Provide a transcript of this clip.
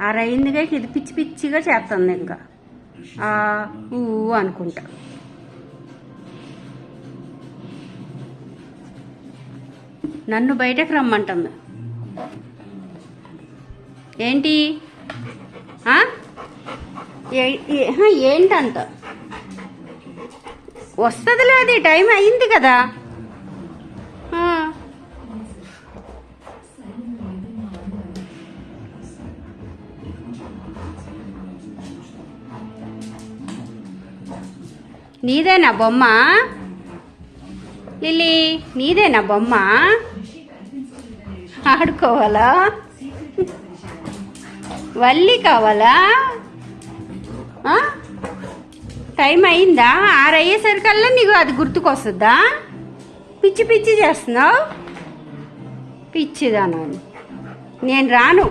అరయిందిగా ఇది పిచ్చి పిచ్చిగా చేస్తుంది ఇంకా ఊ అనుకుంటా. నన్ను బయటకు రమ్మంటుంది. ఏంటి ఏంటంట? వస్తుందిలే, అది టైం అయింది కదా. నీదేనా బొమ్మ లిల్లీ? నీదేనా బొమ్మ? ఆడుకోవాలా? వల్లి కావాలా? టైం అయిందా? 6 అయ్యేసరికల్లా నీకు అది గుర్తుకొస్తుందా? పిచ్చి పిచ్చి చేస్తున్నావు, పిచ్చిదానా? నేను రాను.